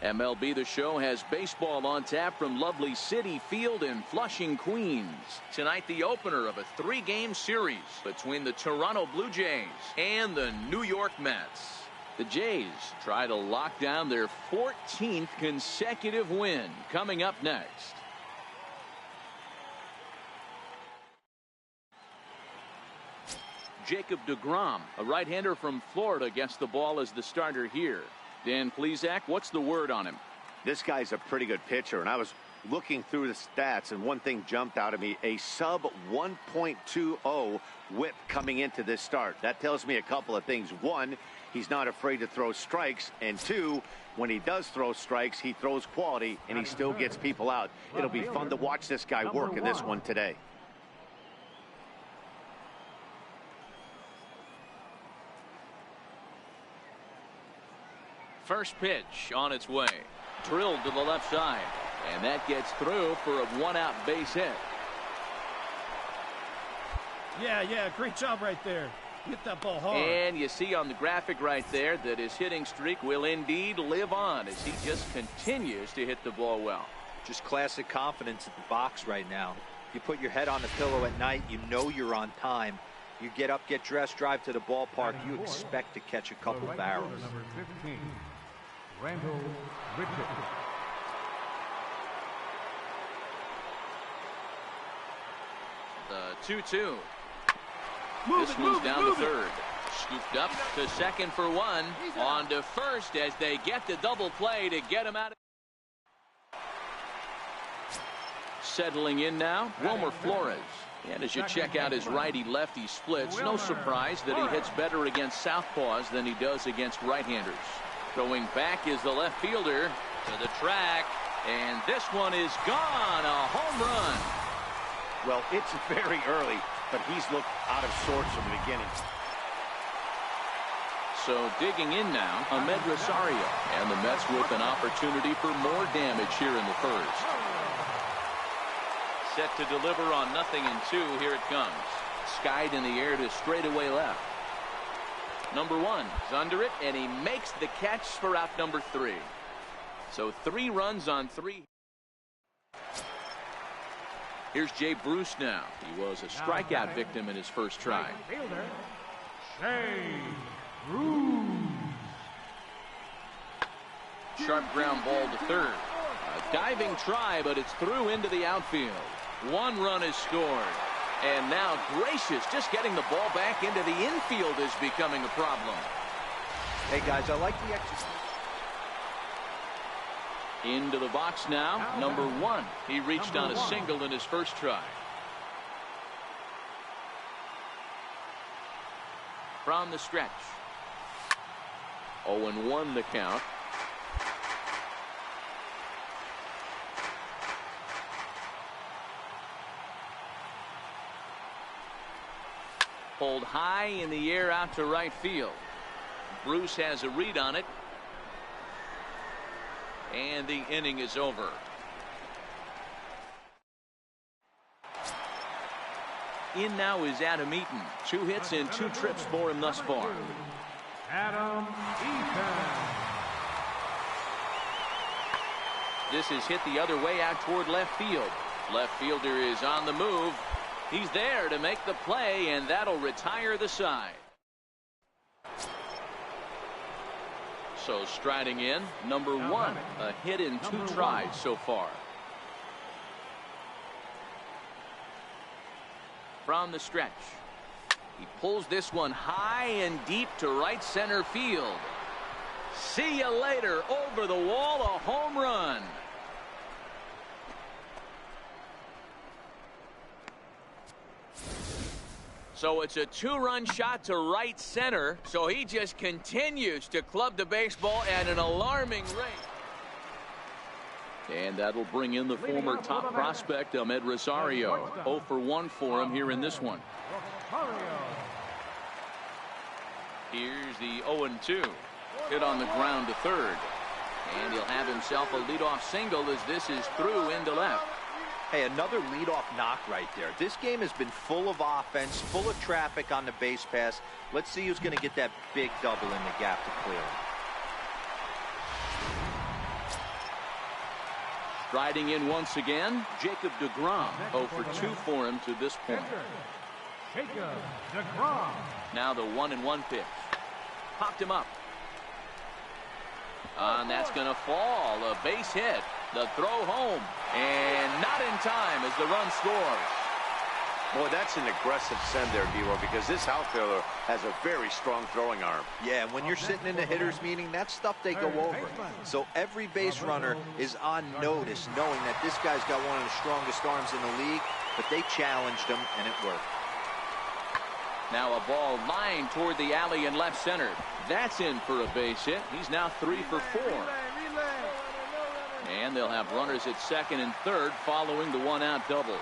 MLB The Show has baseball on tap from lovely Citi Field in Flushing, Queens. Tonight, the opener of a 3-game series between the Toronto Blue Jays and the New York Mets. The Jays try to lock down their 14th consecutive win. Coming up next. Jacob deGrom, a right-hander from Florida, gets the ball as the starter here. Dan Plesac, what's the word on him? This guy's a pretty good pitcher, and I was looking through the stats, and one thing jumped out at me, a sub 1.20 whip coming into this start. That tells me a couple of things. One, he's not afraid to throw strikes, and two, when he does throw strikes, he throws quality, and he still gets people out. It'll be fun to watch this guy work in this one today. First pitch on its way. Drilled to the left side. And that gets through for a 1-out base hit. Yeah, great job right there. Hit that ball hard. And you see on the graphic right there that his hitting streak will indeed live on as he just continues to hit the ball well. Just classic confidence at the box right now. You put your head on the pillow at night, you know you're on time. You get up, get dressed, drive to the ballpark, you expect to catch a couple barrels. Number 15, Randall Richards. The 2-2. This one's down to third. Scooped up to second for one. On to first as they get the double play to get him out. Settling in now, Wilmer Flores. And as you check out his righty-lefty splits, no surprise that he hits better against southpaws than he does against right-handers. Throwing back is the left fielder to the track. And this one is gone. A home run. Well, it's very early, but he's looked out of sorts from the beginning. So digging in now, Ahmed Rosario. And the Mets with an opportunity for more damage here in the first. Set to deliver on 0-2. Here it comes. Skied in the air to straightaway left. Number 1 is under it, and he makes the catch for out number 3. So 3 runs on 3. Here's Jay Bruce now. He was a strikeout victim in his first try. Sharp ground ball to third. A diving try, but it's through into the outfield. 1 run is scored. And now Gracious just getting the ball back into the infield is becoming a problem. Hey guys, I like the exercise. Into the box now, number 1. He reached on a single in his first try. From the stretch. 0-1 the count. Pulled high in the air out to right field. Bruce has a read on it. And the inning is over. In now is Adam Eaton. 2 hits and 2 trips for him thus far. Adam Eaton. This is hit the other way out toward left field. Left fielder is on the move. He's there to make the play, and that'll retire the side. So striding in, number 1, a hit in 2 tries so far. From the stretch. He pulls this one high and deep to right center field. See you later. Over the wall, a home run. So it's a 2-run shot to right center. So he just continues to club the baseball at an alarming rate. And that'll bring in the former top prospect, Ahmed Rosario. 0-for-1 for him here in this one. Here's the 0-2. Hit on the ground to third. And he'll have himself a leadoff single as this is through into left. Hey, another leadoff knock right there. This game has been full of offense, full of traffic on the base pass. Let's see who's going to get that big double in the gap to clear. Striding in once again, Jacob deGrom. 0 for 2 for him to this point. Jacob deGrom. Now the 1-1 pitch. Popped him up. And that's going to fall. A base hit. The throw home. And not in time as the run scores. Boy, that's an aggressive send there, D-Roll, because this outfielder has a very strong throwing arm. Yeah, when you're sitting in the hitter's meeting, that's stuff they go over. So every base runner is on notice, knowing that this guy's got one of the strongest arms in the league, but they challenged him, and it worked. Now a ball lined toward the alley in left center. That's in for a base hit. He's now 3 for 4. And they'll have runners at second and third following the one-out double.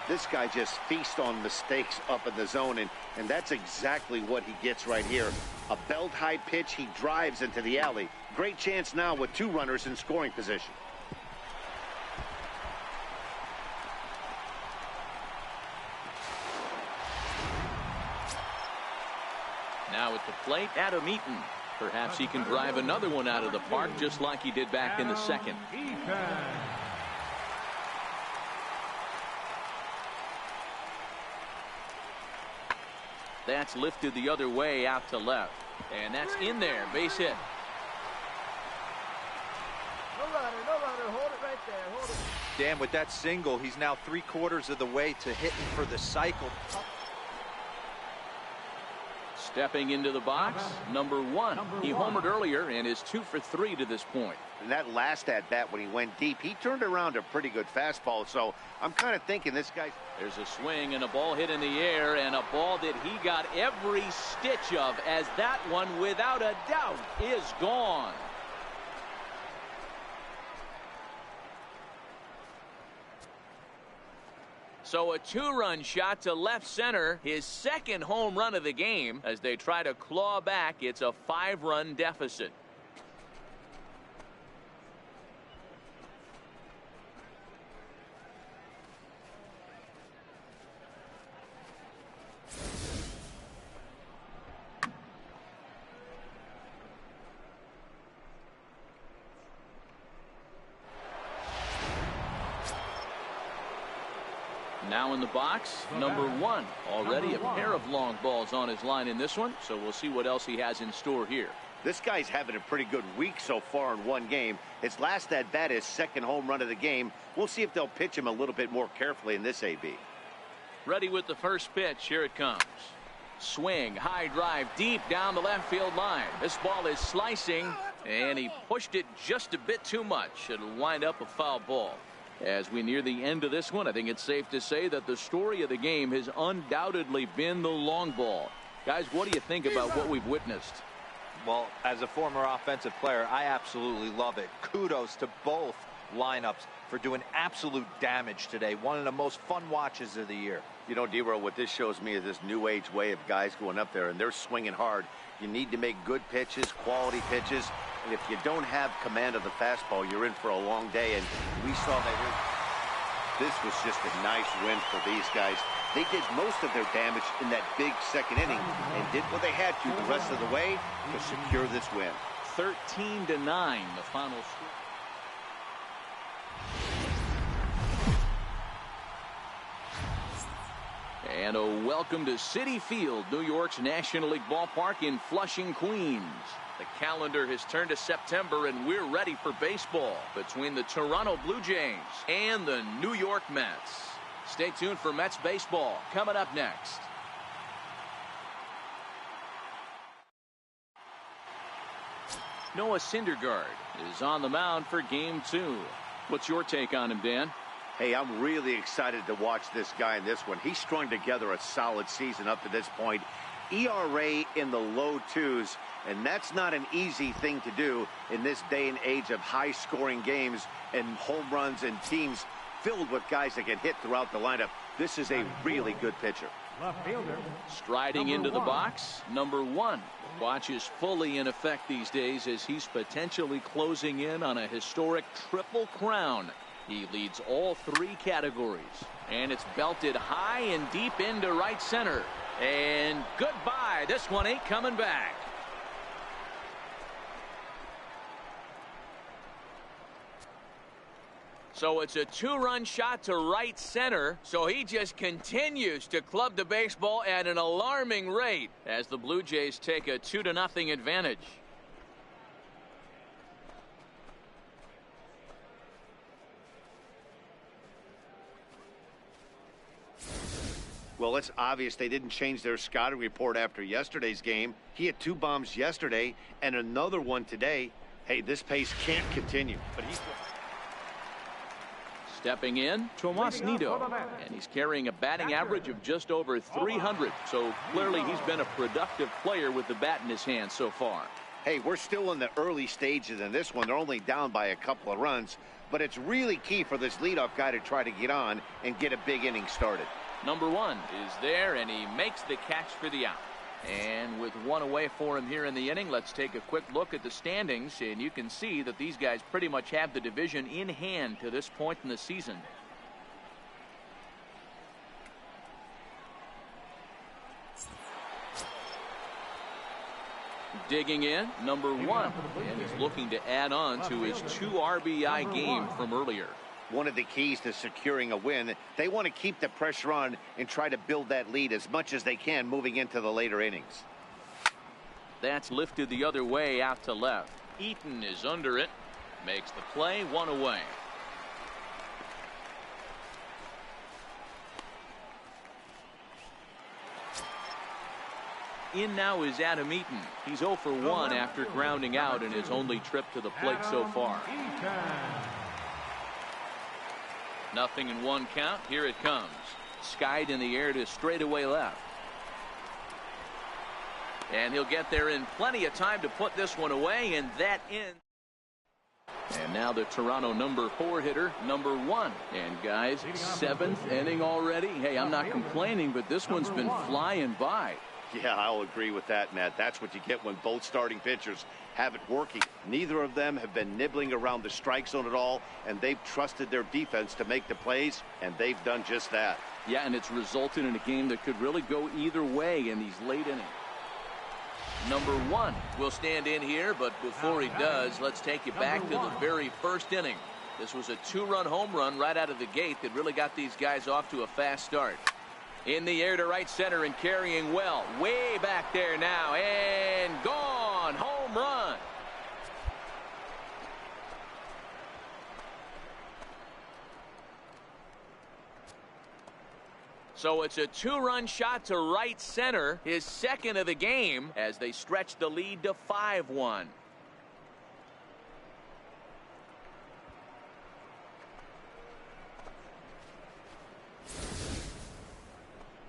This guy just feasts on mistakes up in the zone, and that's exactly what he gets right here. A belt-high pitch, he drives into the alley. Great chance now with 2 runners in scoring position. Now at the plate, Adam Eaton. Perhaps he can drive another one out of the park just like he did back in the second. That's lifted the other way out to left. And that's in there. Base hit. No runner. Hold it right there. Hold it. Dan, with that single, he's now 3/4 of the way to hitting for the cycle. Stepping into the box, number 1. He homered earlier and is 2 for 3 to this point. And that last at-bat when he went deep, he turned around a pretty good fastball. So I'm kind of thinking this guy. There's a swing and a ball hit in the air, and a ball that he got every stitch of, as that one, without a doubt, is gone. So a 2-run shot to left center, his second home run of the game. As they try to claw back, it's a 5-run deficit. Now in the box, number 1. Already a pair of long balls on his line in this one, so we'll see what else he has in store here. This guy's having a pretty good week so far in one game. His last at-bat is second home run of the game. We'll see if they'll pitch him a little bit more carefully in this AB. Ready with the first pitch. Here it comes. Swing, high drive, deep down the left field line. This ball is slicing, and he pushed it just a bit too much. It'll wind up a foul ball. As we near the end of this one, I think it's safe to say that the story of the game has undoubtedly been the long ball. Guys, what do you think about what we've witnessed? Well, as a former offensive player, I absolutely love it. Kudos to both lineups for doing absolute damage today. One of the most fun watches of the year. You know, D-Roll, what this shows me is this new age way of guys going up there, and they're swinging hard. You need to make good pitches, quality pitches. And if you don't have command of the fastball, you're in for a long day. And we saw that this was just a nice win for these guys. They did most of their damage in that big second inning and did what they had to the rest of the way to secure this win. 13-9, the final score. And a welcome to Citi Field, New York's National League ballpark in Flushing, Queens. The calendar has turned to September, and we're ready for baseball between the Toronto Blue Jays and the New York Mets. Stay tuned for Mets baseball coming up next. Noah Syndergaard is on the mound for Game 2. What's your take on him, Dan? Hey, I'm really excited to watch this guy in this one. He's strung together a solid season up to this point. ERA in the low 2s, and that's not an easy thing to do in this day and age of high-scoring games and home runs and teams filled with guys that can hit throughout the lineup. This is a really good pitcher. Left fielder. Striding into the box, number 1. Watch is fully in effect these days as he's potentially closing in on a historic triple crown. He leads all 3 categories, and it's belted high and deep into right center. And goodbye. This one ain't coming back. So it's a two-run shot to right center. So he just continues to club the baseball at an alarming rate as the Blue Jays take a 2-0 advantage. Well, it's obvious they didn't change their scouting report after yesterday's game. He had 2 bombs yesterday and another one today. Hey, this pace can't continue. But he's stepping in, Tomas Nido, and he's carrying a batting average of just over 300. So clearly he's been a productive player with the bat in his hand so far. Hey, we're still in the early stages in this one. They're only down by a couple of runs, but it's really key for this leadoff guy to try to get on and get a big inning started. Number 1 is there, and he makes the catch for the out. And with 1 away for him here in the inning, let's take a quick look at the standings, and you can see that these guys pretty much have the division in hand to this point in the season. Digging in, number 1, and he's looking to add on to his 2 RBI game from earlier. One of the keys to securing a win, they want to keep the pressure on and try to build that lead as much as they can moving into the later innings. That's lifted the other way out to left. Eaton is under it, makes the play, 1 away. In now is Adam Eaton. He's 0 for 1 after grounding out in his only trip to the plate so far. 0-1 count. Here it comes. Skied in the air to straightaway left. And he'll get there in plenty of time to put this one away, and that ends. And now the Toronto number 4 hitter, number 1. And guys, 7th inning already. Hey, I'm not complaining, but this one's been flying by. Yeah, I'll agree with that, Matt. That's what you get when both starting pitchers have it working. Neither of them have been nibbling around the strike zone at all, and they've trusted their defense to make the plays, and they've done just that. Yeah, and it's resulted in a game that could really go either way in these late innings. Number 1 will stand in here, but before he does, let's take you back to the very first inning. This was a 2-run home run right out of the gate that really got these guys off to a fast start. In the air to right center and carrying well. Way back there now, and gone. Home run. So it's a 2-run shot to right center, his 2nd of the game, as they stretch the lead to 5-1.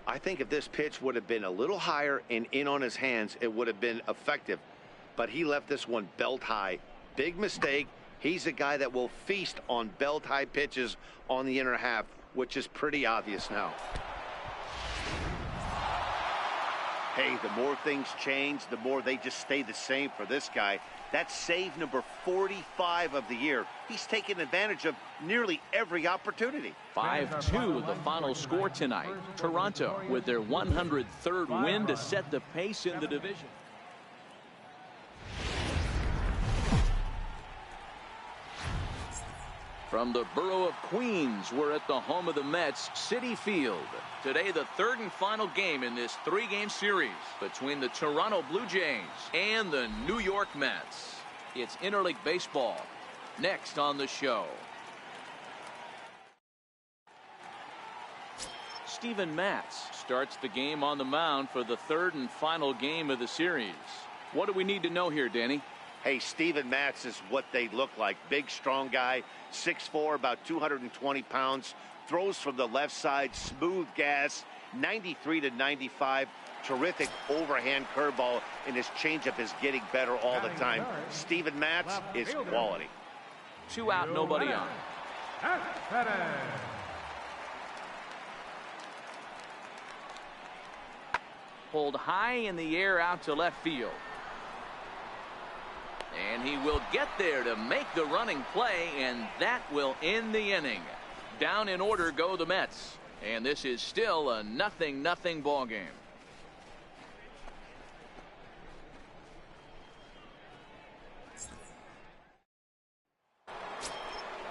I think if this pitch would have been a little higher and in on his hands, it would have been effective. But he left this one belt high. Big mistake. He's a guy that will feast on belt high pitches on the inner half, which is pretty obvious now. Hey, the more things change, the more they just stay the same for this guy. That's save number 45 of the year. He's taken advantage of nearly every opportunity. 5-2 the final score tonight. Toronto with their 103rd win to set the pace in the division. From the borough of Queens, we're at the home of the Mets, Citi Field. Today, the 3rd and final game in this 3-game series between the Toronto Blue Jays and the New York Mets. It's interleague baseball. Next on the show. Steven Matz starts the game on the mound for the 3rd and final game of the series. What do we need to know here, Danny? Hey, Steven Matz is what they look like. Big, strong guy, 6'4", about 220 pounds. Throws from the left side, smooth gas, 93 to 95. Terrific overhand curveball, and his changeup is getting better all the time. Steven Matz is quality. 2 out, nobody on. Pulled high in the air out to left field. And he will get there to make the running play, and that will end the inning. Down in order go the Mets, and this is still a 0-0 ball game.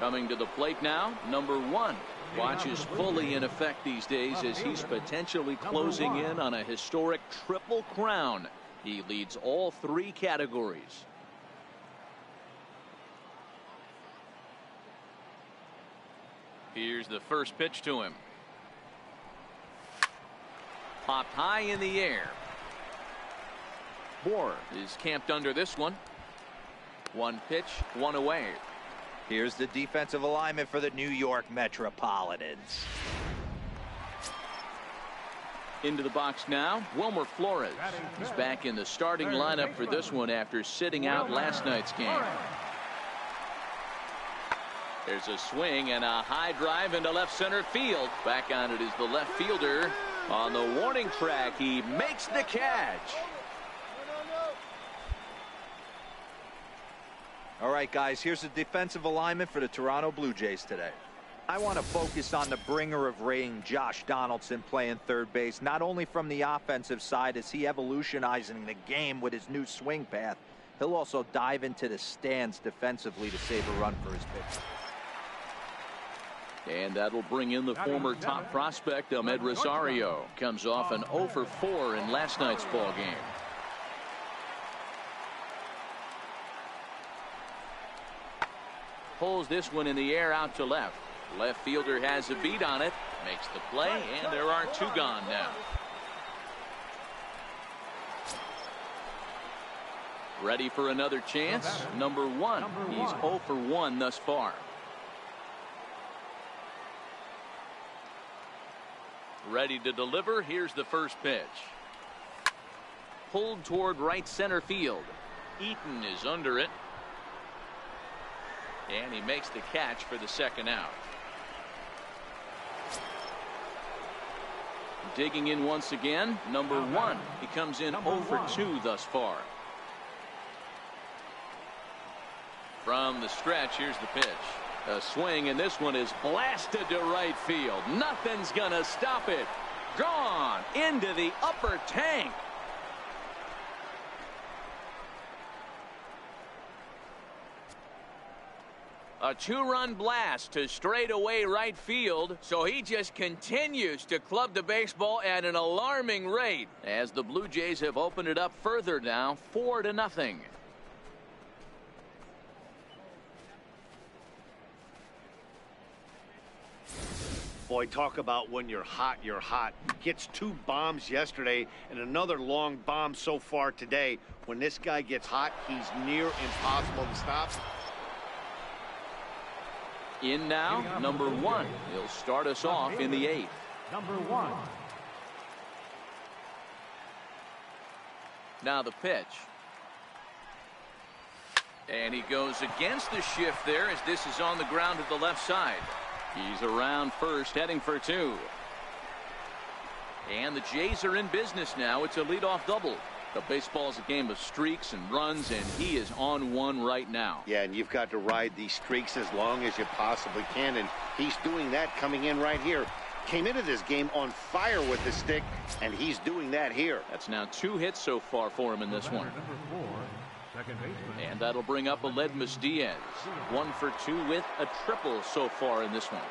Coming to the plate now, number 1. Watch is fully in effect these days as he's potentially closing in on a historic triple crown. He leads all 3 categories. Here's the first pitch to him. Popped high in the air. Moore is camped under this one. 1 pitch, 1 away. Here's the defensive alignment for the New York Metropolitans. Into the box now, Wilmer Flores. He's back in the starting lineup for this one after sitting out last night's game. There's a swing and a high drive into left center field. Back on it is the left fielder. On the warning track, he makes the catch. All right, guys, here's the defensive alignment for the Toronto Blue Jays today. I want to focus on the bringer of rain, Josh Donaldson, playing third base. Not only from the offensive side is he evolutionizing the game with his new swing path, he'll also dive into the stands defensively to save a run for his pitcher. And that'll bring in the former top prospect, Ahmed Rosario. Comes off an 0 for 4 in last night's ball game. Pulls this one in the air out to left. Left fielder has a beat on it. Makes the play, and there are 2 gone now. Ready for another chance? Number 1. He's 0 for 1 thus far. Ready to deliver. Here's the first pitch. Pulled toward right center field. Eaton is under it. And he makes the catch for the second out. Digging in once again, number 1. He comes in 0 for 2 thus far. From the stretch, here's the pitch. A swing, and this one is blasted to right field. Nothing's gonna stop it. Gone into the upper tank. A 2-run blast to straightaway right field, so he just continues to club the baseball at an alarming rate as the Blue Jays have opened it up further now, 4-0. Boy, talk about when you're hot, you're hot. Gets 2 bombs yesterday and another long bomb so far today. When this guy gets hot, he's near impossible to stop. In now, number 1. He'll start us off in the 8th. Number 1. Now the pitch. And he goes against the shift there as this is on the ground to the left side. He's around first, heading for 2. And the Jays are in business now. It's a leadoff double. The baseball's a game of streaks and runs, and he is on one right now. Yeah, and you've got to ride these streaks as long as you possibly can, and he's doing that coming in right here. Came into this game on fire with the stick, and he's doing that here. That's now 2 hits so far for him in this one. And that'll bring up Aledmus Diaz. 1 for 2 with a triple so far in this one.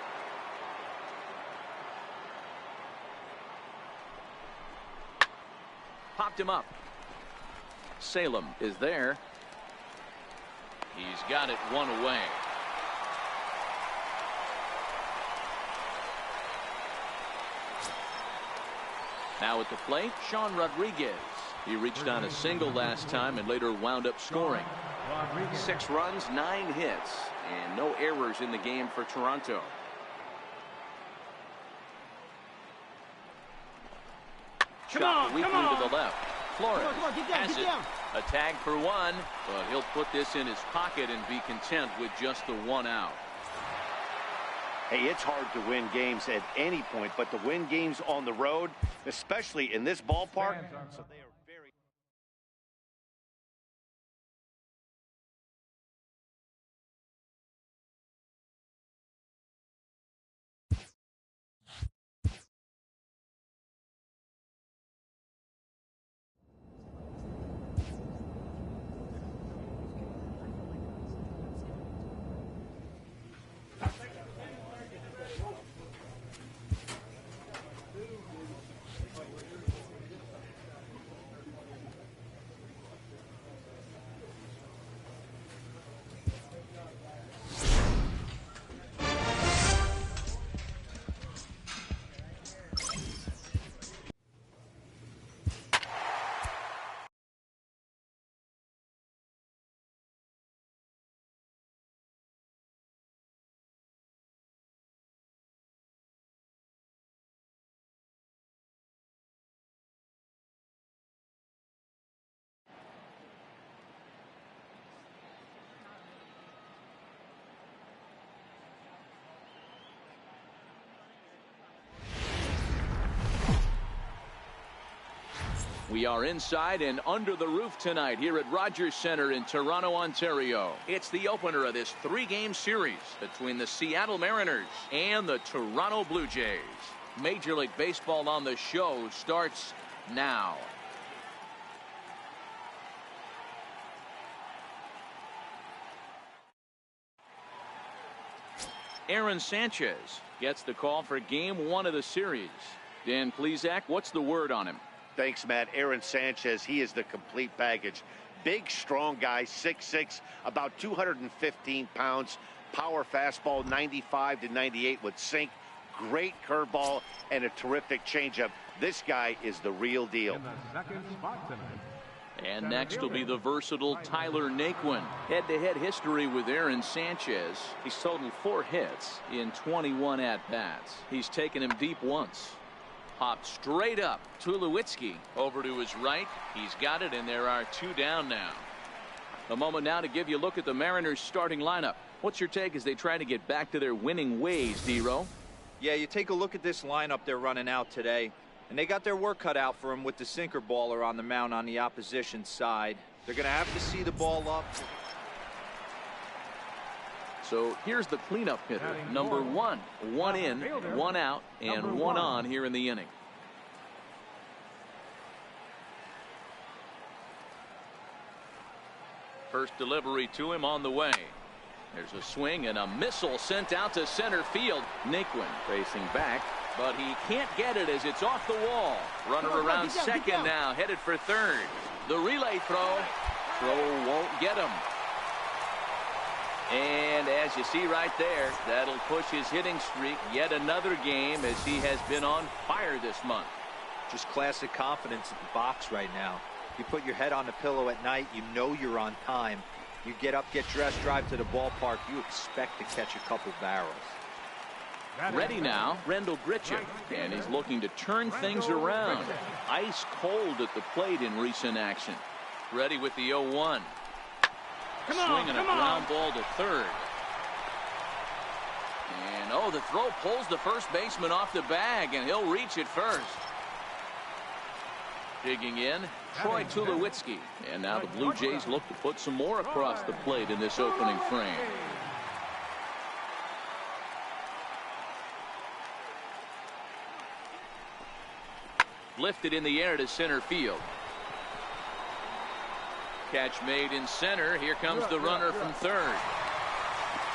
Popped him up. Salem is there. He's got it 1 away. Now at the plate, Sean Rodriguez. He reached on a single last time and later wound up scoring. 6 runs, 9 hits, and no errors in the game for Toronto. Shot weakly to the left. Flores has it. A tag for 1, but he'll put this in his pocket and be content with just the 1 out. Hey, it's hard to win games at any point, but to win games on the road, especially in this ballpark, so they are very... We are inside and under the roof tonight here at Rogers Centre in Toronto, Ontario. It's the opener of this 3-game series between the Seattle Mariners and the Toronto Blue Jays. Major League Baseball on the show starts now. Aaron Sanchez gets the call for game 1 of the series. Dan Plesac, what's the word on him? Thanks, Matt. Aaron Sanchez, he is the complete package. Big, strong guy, 6'6", about 215 pounds. Power fastball, 95 to 98 with sink. Great curveball and a terrific changeup. This guy is the real deal. In the second spot tonight. And next will be the versatile Tyler Naquin. Head-to-head history with Aaron Sanchez. He's totaled 4 hits in 21 at-bats. He's taken him deep once. Popped straight up. Tulowitzki over to his right. He's got it, and there are 2 down now. A moment now to give you a look at the Mariners starting lineup. What's your take as they try to get back to their winning ways, D-Row? Yeah, you take a look at this lineup they're running out today, and they got their work cut out for them with the sinker baller on the mound on the opposition side. They're going to have to see the ball up. So here's the cleanup hitter, number 1. 1 in, 1 out, and 1 on here in the inning. First delivery to him on the way. There's a swing and a missile sent out to center field. Naquin facing back, but he can't get it as it's off the wall. Runner around second now, headed for third. The relay throw. Throw won't get him. And as you see right there, that'll push his hitting streak yet another game as he has been on fire this month. Just classic confidence at the box right now. You put your head on the pillow at night, you know you're on time. You get up, get dressed, drive to the ballpark, you expect to catch a couple barrels. Ready now, Rendell Grichuk, and he's looking to turn things around. Ice cold at the plate in recent action. Ready with the 0-1. Swinging a ground ball to third. And oh, the throw pulls the first baseman off the bag, and he'll reach it first. Digging in, Troy Tulowitzki. And now the Blue Jays look to put some more across the plate in this opening frame. Lifted in the air to center field. Catch made in center. Here comes the runner from third.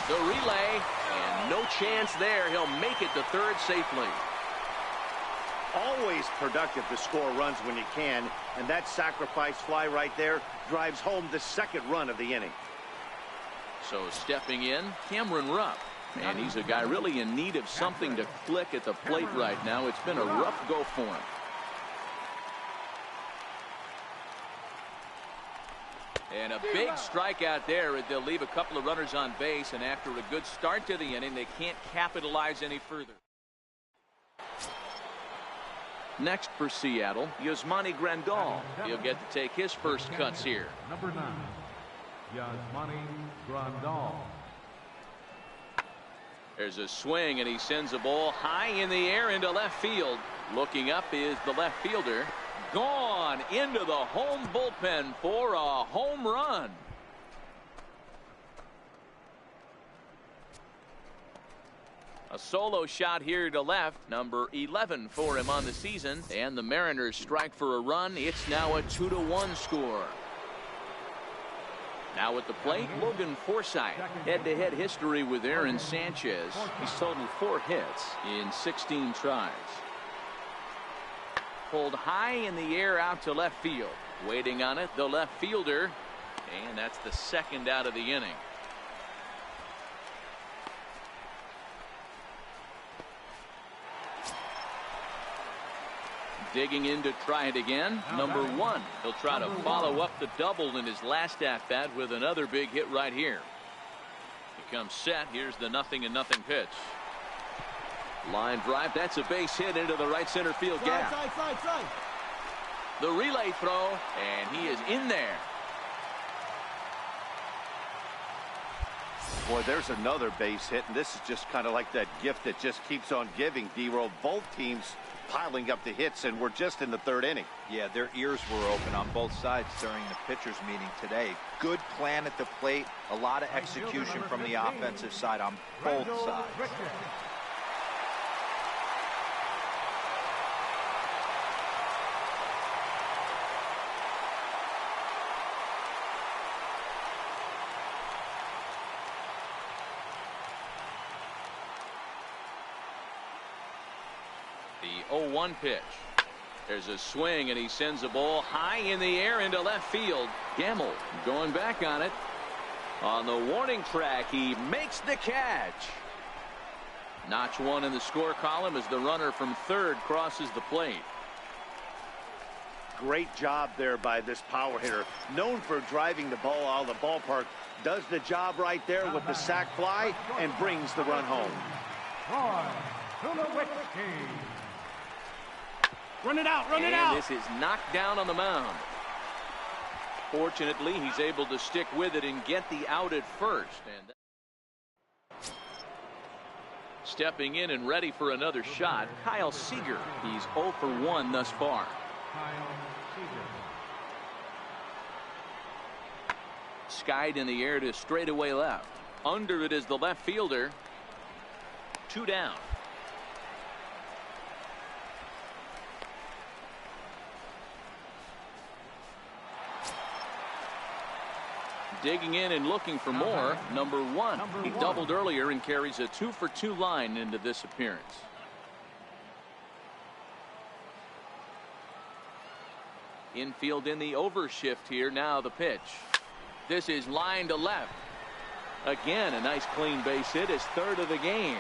The relay, and no chance there. He'll make it to third safely. Always productive to score runs when you can, and that sacrifice fly right there drives home the second run of the inning. So stepping in, Cameron Rupp. And he's a guy really in need of something to click at the plate right now. It's been a rough go for him. And a big strikeout there. They'll leave a couple of runners on base, and after a good start to the inning, they can't capitalize any further. Next for Seattle, Yasmani Grandal. He'll get to take his first cuts here. Number 9, Yasmani Grandal. There's a swing, and he sends a ball high in the air into left field. Looking up is the left fielder. Gone into the home bullpen for a home run. A solo shot here to left, number 11 for him on the season, and the Mariners strike for a run. It's now a 2-1 score. Now at the plate, Logan Forsythe. Head-to-head history with Aaron Sanchez. He's totaled 4 hits in 16 tries. Pulled high in the air out to left field. Waiting on it, the left fielder, and that's the second out of the inning. Digging in to try it again. Number 1. He'll try to follow up the double in his last at-bat with another big hit right here. He comes set. Here's the 0-0 pitch. Line drive. That's a base hit into the right center field gap. Side. The relay throw, and he is in there. Boy, there's another base hit, and this is just kind of like that gift that just keeps on giving, D-Roll. Both teams piling up the hits, and we're just in the third inning. Yeah, their ears were open on both sides during the pitchers meeting today. Good plan at the plate, a lot of execution from the offensive side on both sides. The 0-1 pitch. There's a swing, and he sends a ball high in the air into left field. Gamble going back on it. On the warning track, he makes the catch. Notch one in the score column as the runner from third crosses the plate. Great job there by this power hitter. Known for driving the ball out of the ballpark. Does the job right there with the sac fly and brings the run home. Run it out, run it out. This is knocked down on the mound. Fortunately, he's able to stick with it and get the out at first. And stepping in and ready for another shot, Kyle Seager. He's 0 for 1 thus far. Skied in the air to straightaway left. Under it is the left fielder. 2 down. Digging in and looking for more. Number 1. He doubled earlier and carries a 2 for 2 line into this appearance. Infield in the overshift here. Now the pitch. This is line to left. Again, a nice clean base hit. His third of the game.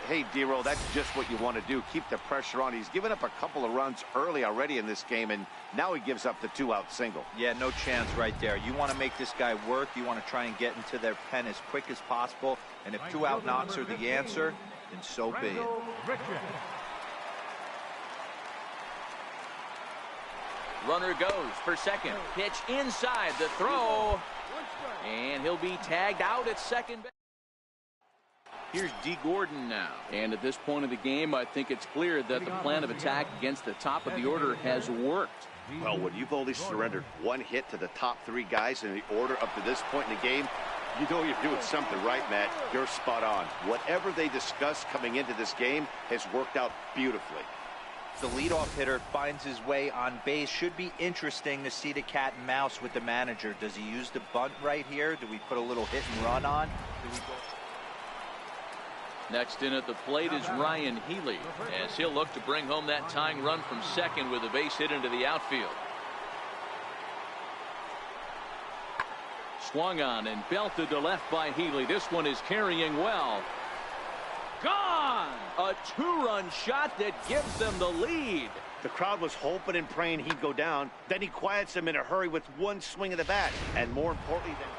Hey, D-Roll, that's just what you want to do. Keep the pressure on. He's given up a couple of runs early already in this game, and now he gives up the 2-out single. Yeah, no chance right there. You want to make this guy work. You want to try and get into their pen as quick as possible. And if 2-out knocks are the answer, then so be it. Runner goes for second. Pitch inside the throw. And he'll be tagged out at second base. Here's D. Gordon now. And at this point of the game, I think it's clear that the plan of attack against the top of the order has worked. Well, when you've only surrendered 1 hit to the top 3 guys in the order up to this point in the game, you know you're doing something right, Matt. You're spot on. Whatever they discussed coming into this game has worked out beautifully. The leadoff hitter finds his way on base. Should be interesting to see the cat and mouse with the manager. Does he use the bunt right here? Do we put a little hit and run on? Do we go? Next in at the plate is Ryan Healy, as he'll look to bring home that tying run from second with a base hit into the outfield. Swung on and belted to left by Healy. This one is carrying well. Gone! A 2-run shot that gives them the lead. The crowd was hoping and praying he'd go down. Then he quiets them in a hurry with 1 swing of the bat. And more importantly than...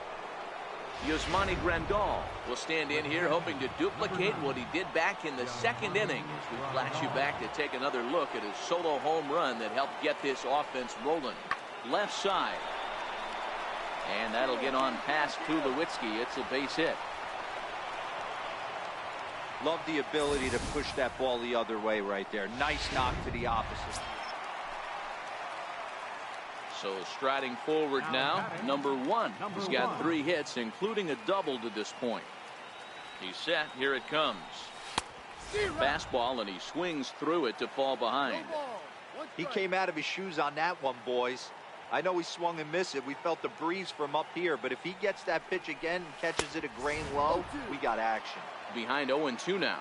Yasmani Grandal will stand in here hoping to duplicate what he did back in the second inning as we flash you back to take another look at his solo home run that helped get this offense rolling. Left side. And that'll get on past Tulowitzki. It's a base hit. Love the ability to push that ball the other way right there. Nice knock to the opposite. So striding forward now, number 1. He's got 3 hits, including a double to this point. He's set. Here it comes. Fastball, and he swings through it to fall behind. He came out of his shoes on that one, boys. I know he swung and missed it. We felt the breeze from up here, but if he gets that pitch again and catches it a grain low, we got action. Behind 0-2 now.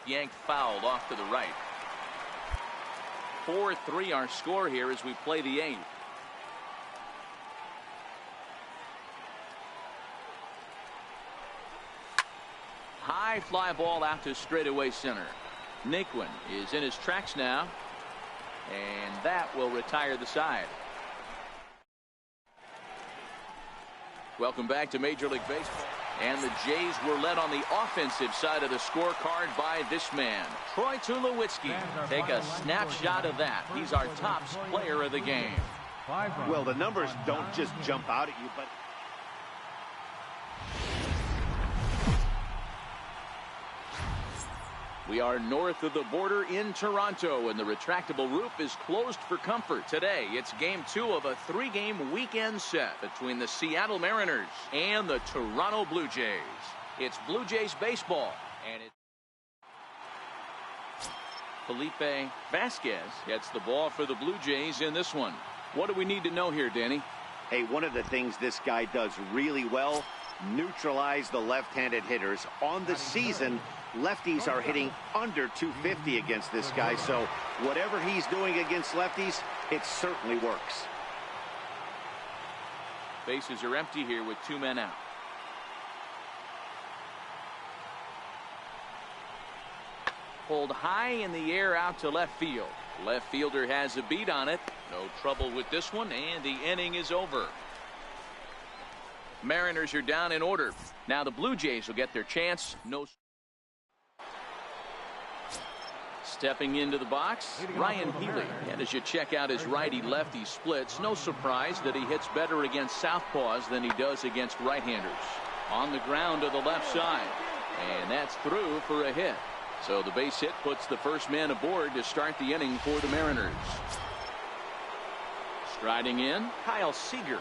Yanked fouled off to the right. 4-3 our score here as we play the 8th. High fly ball out to straightaway center. Naquin is in his tracks now, and that will retire the side. Welcome back to Major League Baseball. And the Jays were led on the offensive side of the scorecard by this man, Troy Tulowitzki. Take a snapshot of that. He's our top player of the game. Well, the numbers don't just jump out at you, but we are north of the border in Toronto, and the retractable roof is closed for comfort. Today, it's game 2 of a 3-game weekend set between the Seattle Mariners and the Toronto Blue Jays. It's Blue Jays baseball, and it's Felipe Vasquez gets the ball for the Blue Jays in this one. What do we need to know here, Danny? hey, one of the things this guy does really well, neutralize the left-handed hitters. On the season, lefties are hitting under 250 against this guy, so whatever he's doing against lefties, it certainly works. Bases are empty here with 2 men out. Pulled high in the air out to left field. Left fielder has a beat on it. No trouble with this one, and the inning is over. Mariners are down in order. Now the Blue Jays will get their chance. Stepping into the box, Ryan Healy. And as you check out his righty-lefty splits, no surprise that he hits better against southpaws than he does against right-handers. On the ground to the left side. And that's through for a hit. So the base hit puts the first man aboard to start the inning for the Mariners. Striding in, Kyle Seager.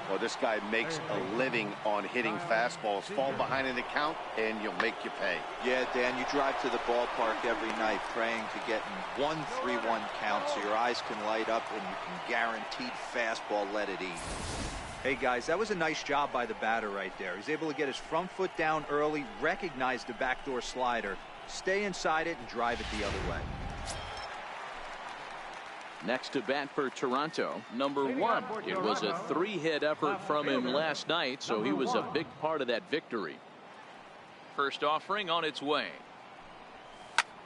Well, this guy makes a living on hitting fastballs. Fall behind in the count, and you'll make you pay. Yeah, Dan, you drive to the ballpark every night praying to get in 1-3-1 count so your eyes can light up and you can guaranteed fastball let it eat. Hey, guys, that was a nice job by the batter right there. He's able to get his front foot down early, recognize the backdoor slider, stay inside it, and drive it the other way. Next to bat for Toronto, number 1. It was a 3-hit effort from him last night, so he was a big part of that victory. First offering on its way.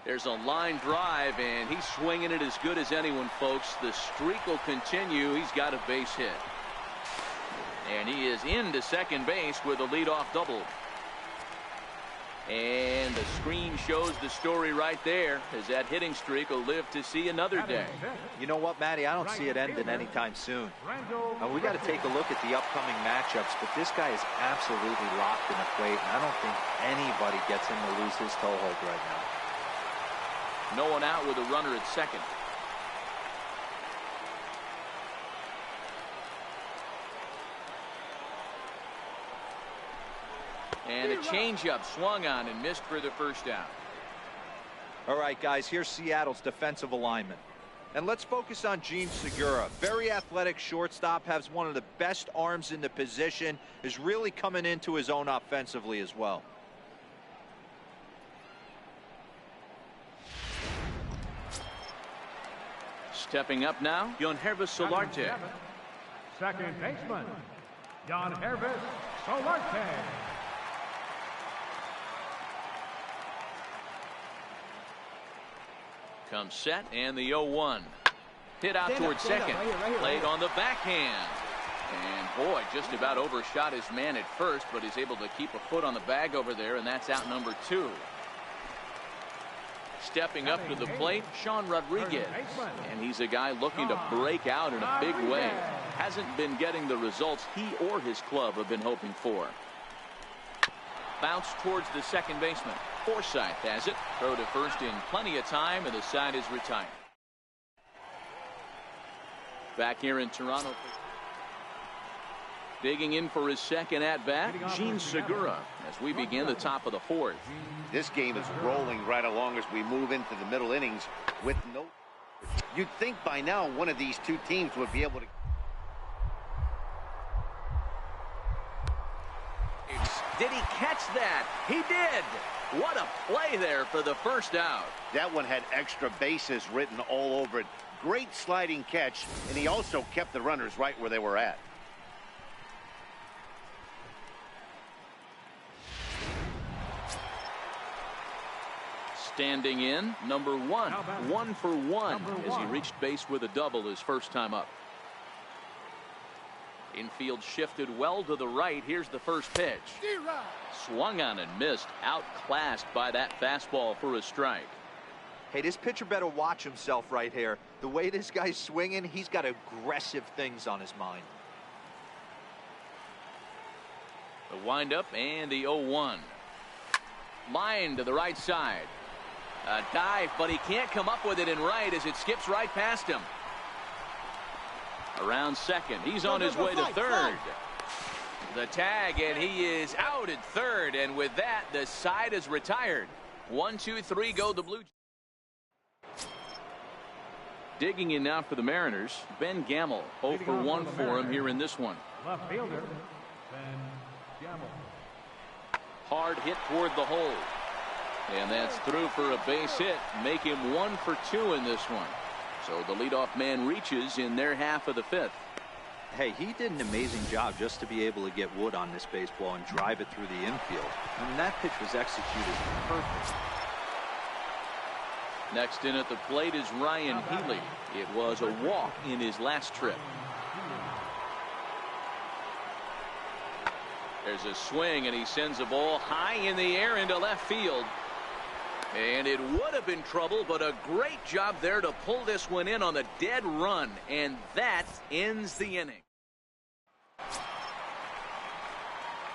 There's a line drive, and he's swinging it as good as anyone, folks. The streak will continue. He's got a base hit. And he is into second base with a leadoff double. And the screen shows the story right there, as that hitting streak will live to see another day. You know what, Matty? I don't see it ending anytime soon. We got to take a look at the upcoming matchups, but this guy is absolutely locked in the plate, and I don't think anybody gets him to lose his toehold right now. No one out with a runner at second. And a changeup swung on and missed for the first out. All right, guys, here's Seattle's defensive alignment. And let's focus on Jean Segura. Very athletic shortstop, has one of the best arms in the position, is really coming into his own offensively as well. Stepping up now, Joyride Solarte. Second baseman, Joyride Solarte. Comes set, and the 0-1. Hit out towards second. Played on the backhand. And boy, just about overshot his man at first, but he's able to keep a foot on the bag over there, and that's out number 2. Stepping up to the plate, Sean Rodriguez. And he's a guy looking to break out in a big way. Hasn't been getting the results he or his club have been hoping for. Bounce towards the second baseman. Forsythe has it. Throw to first in plenty of time, and the side is retired. Back here in Toronto. Digging in for his second at-bat, Jean Segura, as we begin the top of the 4th. This game is rolling right along as we move into the middle innings with no... You'd think by now one of these two teams would be able to... Did he catch that? He did. What a play there for the first out. That one had extra bases written all over it. Great sliding catch, and he also kept the runners right where they were at. Standing in, number 1. 1 for 1 as he reached base with a double his first time up. Infield shifted well to the right. Here's the first pitch. Swung on and missed. Outclassed by that fastball for a strike. Hey, this pitcher better watch himself right here. The way this guy's swinging, he's got aggressive things on his mind. The windup and the 0-1. Line to the right side. A dive, but he can't come up with it in right as it skips right past him. Around second. He's on his way to third. The tag, and he is out at third. And with that, the side is retired. 1, 2, 3, go the Blue Jays. Digging in now for the Mariners, Ben Gamel. 0 for 1 for him here in this one. Left fielder, Ben Gamel. Hard hit toward the hole. And that's through for a base hit. Make him 1 for 2 in this one. So the leadoff man reaches in their half of the fifth. Hey, he did an amazing job just to be able to get wood on this baseball and drive it through the infield. I mean, that pitch was executed perfect. Next in at the plate is Ryan Healy. It was a walk in his last trip. There's a swing, and he sends a ball high in the air into left field. And it would have been trouble, but a great job there to pull this one in on the dead run. And that ends the inning.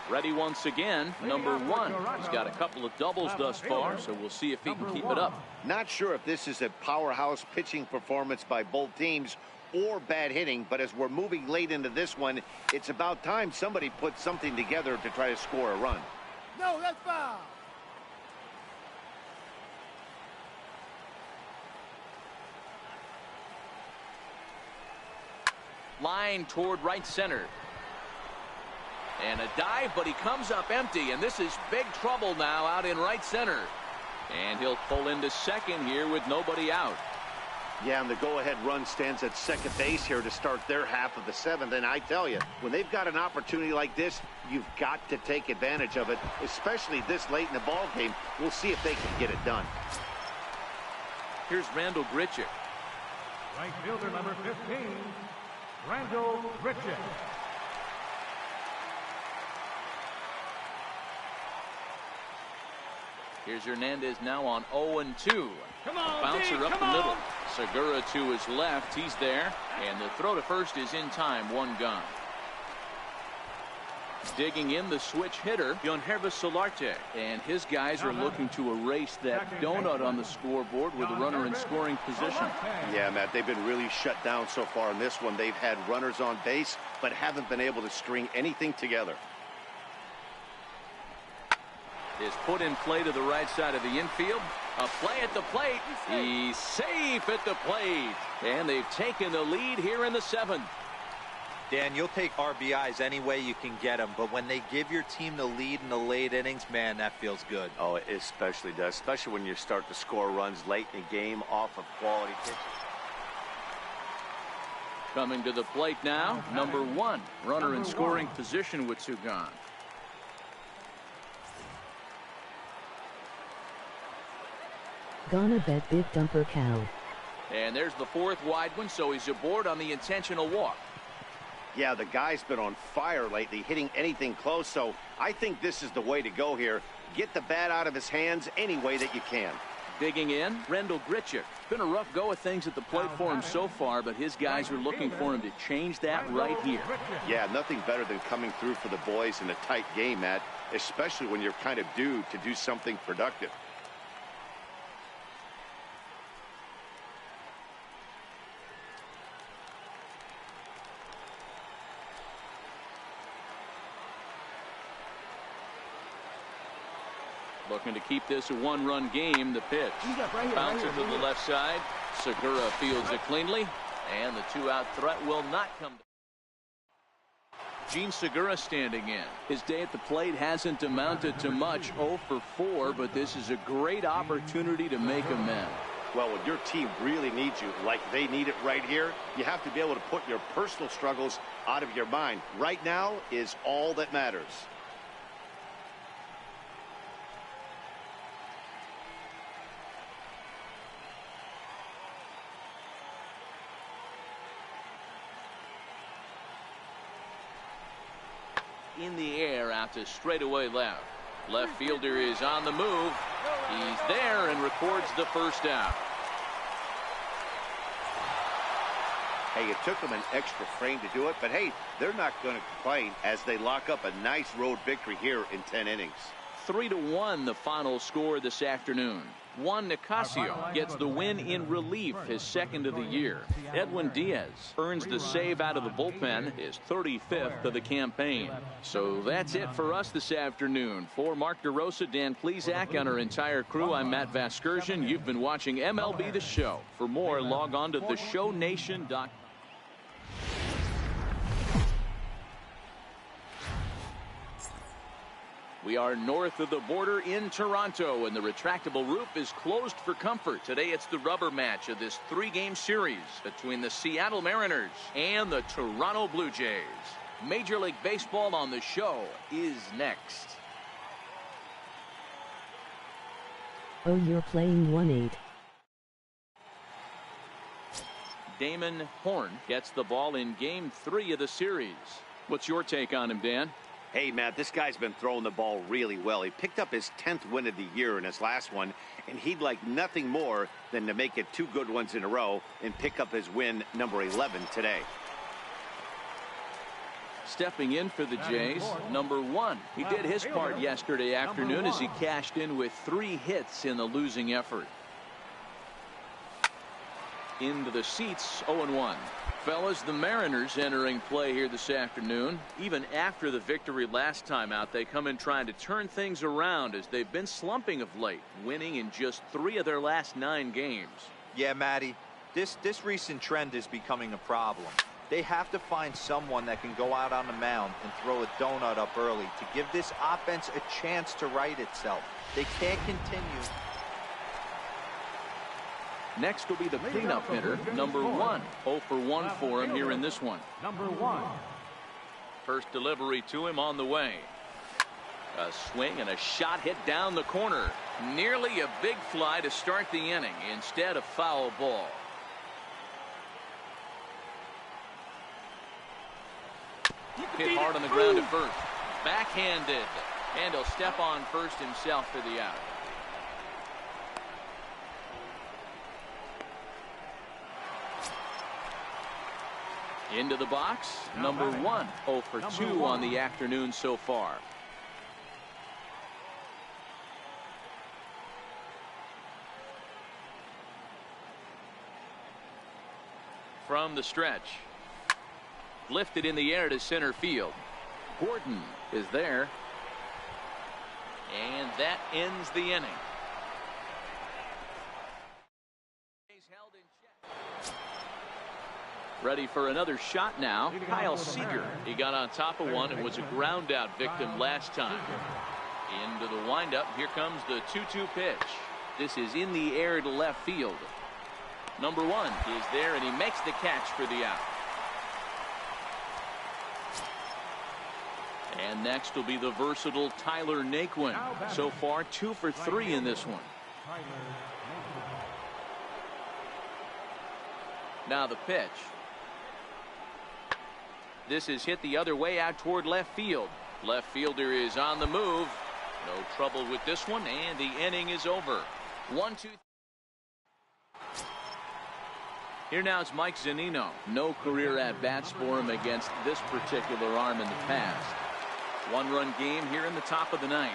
Ready once again, number 1. He's got a couple of doubles thus far, so we'll see if he can keep it up. Not sure if this is a powerhouse pitching performance by both teams or bad hitting, but as we're moving late into this one, it's about time somebody puts something together to try to score a run. No, that's foul. Line toward right center. And a dive, but he comes up empty, and this is big trouble now out in right center. And he'll pull into second here with nobody out. Yeah, and the go-ahead run stands at second base here to start their half of the 7th. And I tell you, when they've got an opportunity like this, you've got to take advantage of it, especially this late in the ball game. We'll see if they can get it done. Here's Randall Grichuk. Right fielder number 15, Randall Grichuk. Here's Hernandez now on 0-2. Come on, Bouncer Dave, up come the middle. on. Segura to his left. He's there. And the throw to first is in time. 1 gone. Digging in the switch hitter, Joyride Solarte. And his guys are looking to erase that donut on the scoreboard with a runner in scoring position. Yeah, Matt, they've been really shut down so far in this one. They've had runners on base, but haven't been able to string anything together. Is put in play to the right side of the infield. A play at the plate. He's safe at the plate. And they've taken the lead here in the 7th. Dan, you'll take RBIs any way you can get them, but when they give your team the lead in the late innings, man, that feels good. Oh, it especially does, especially when you start to score runs late in the game off of quality pitches. Coming to the plate now, number 1. Runner in scoring position with 2 gone. Gonna bet big dumper cow. And there's the 4th wide one, so he's aboard on the intentional walk. Yeah, the guy's been on fire lately, hitting anything close, so I think this is the way to go here. Get the bat out of his hands any way that you can. Digging in, Randall Grichuk. Been a rough go of things at the plate for him so far, but his guys are looking for him to change that right here. Yeah, nothing better than coming through for the boys in a tight game, Matt, especially when you're kind of due to do something productive. Looking to keep this a 1-run game. The pitch. Bouncer to the left side. Segura fields it cleanly. And the 2-out threat will not come. Gene Segura standing in. His day at the plate hasn't amounted to much. 0 for 4, but this is a great opportunity to make amends. Well, when your team really needs you, like they need it right here, you have to be able to put your personal struggles out of your mind. Right now is all that matters. in the air out to straightaway left. Left fielder is on the move. He's there and records the first out. Hey, it took them an extra frame to do it, but hey, they're not going to complain as they lock up a nice road victory here in 10 innings. 3-1 the final score this afternoon. Juan Nicasio gets the win in relief, his second of the year. Edwin Diaz earns the save out of the bullpen, his 35th of the campaign. So that's it for us this afternoon. For Mark DeRosa, Dan Plesac, and our entire crew, I'm Matt Vasgersian. You've been watching MLB The Show. For more, log on to theshownation.com. We are north of the border in Toronto, and the retractable roof is closed for comfort. Today it's the rubber match of this 3-game series between the Seattle Mariners and the Toronto Blue Jays. Major League Baseball on the Show is next. Oh, you're playing 1-8. Damon Horn gets the ball in Game 3 of the series. What's your take on him, Dan? Hey, Matt, this guy's been throwing the ball really well. He picked up his 10th win of the year in his last one, and he'd like nothing more than to make it 2 good ones in a row and pick up his win number 11 today. Stepping in for the Jays, number 1. He did his part yesterday afternoon as he cashed in with 3 hits in the losing effort. Into the seats, 0-1. Fellas, the Mariners entering play here this afternoon. Even after the victory last time out, they come in trying to turn things around as they've been slumping of late, winning in just 3 of their last 9 games. Yeah, Matty, this recent trend is becoming a problem. They have to find someone that can go out on the mound and throw a donut up early to give this offense a chance to right itself. They can't continue. Next will be the cleanup hitter, number 1. 0 for 1 for him here in this one. Number 1. First delivery to him on the way. A swing and a shot hit down the corner. Nearly a big fly to start the inning. Instead, a foul ball. Hit hard on the ground at first. Backhanded. And he'll step on first himself for the out. Into the box, number 1. 0 for 2 on the afternoon so far. From the stretch. Lifted in the air to center field. Gordon is there. And that ends the inning. Ready for another shot now. Kyle Seager. He got on top of one and was a ground out victim last time. Into the windup. Here comes the 2-2 pitch. This is in the air to left field. Number 1 is there, and he makes the catch for the out. And next will be the versatile Tyler Naquin. So far 2 for 3 in this one. Now the pitch. This is hit the other way out toward left field. Left fielder is on the move. No trouble with this one, and the inning is over. 1-2. Here now is Mike Zunino. No career at-bats for him against this particular arm in the past. 1-run game here in the top of the 9th.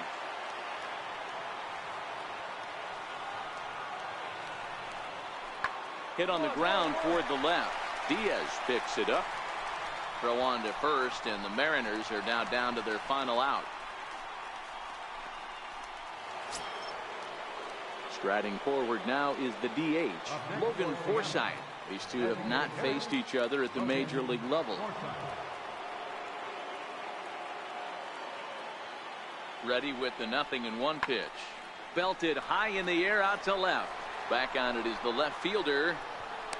Hit on the ground toward the left. Diaz picks it up. Throw on to first, and the Mariners are now down to their final out. Striding forward now is the DH, Logan Forsythe. These two have not faced each other at the major league level. Ready with the 0-1 pitch. Belted high in the air out to left. Back on it is the left fielder.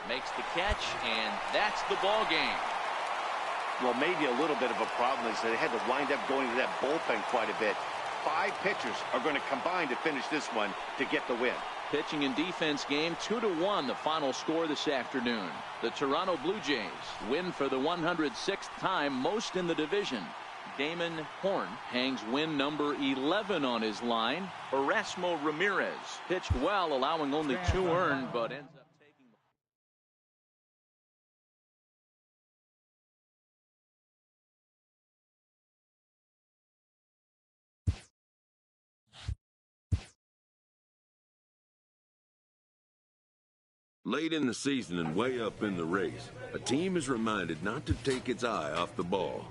Makes the catch, and that's the ball game. Well, maybe a little bit of a problem is that they had to wind up going to that bullpen quite a bit. 5 pitchers are going to combine to finish this one to get the win. Pitching and defense game, 2-1 the final score this afternoon. The Toronto Blue Jays win for the 106th time, most in the division. Damon Horn hangs win number 11 on his line. Erasmo Ramirez pitched well, allowing only 2 earned, but ends up taking Late in the season and way up in the race, a team is reminded not to take its eye off the ball.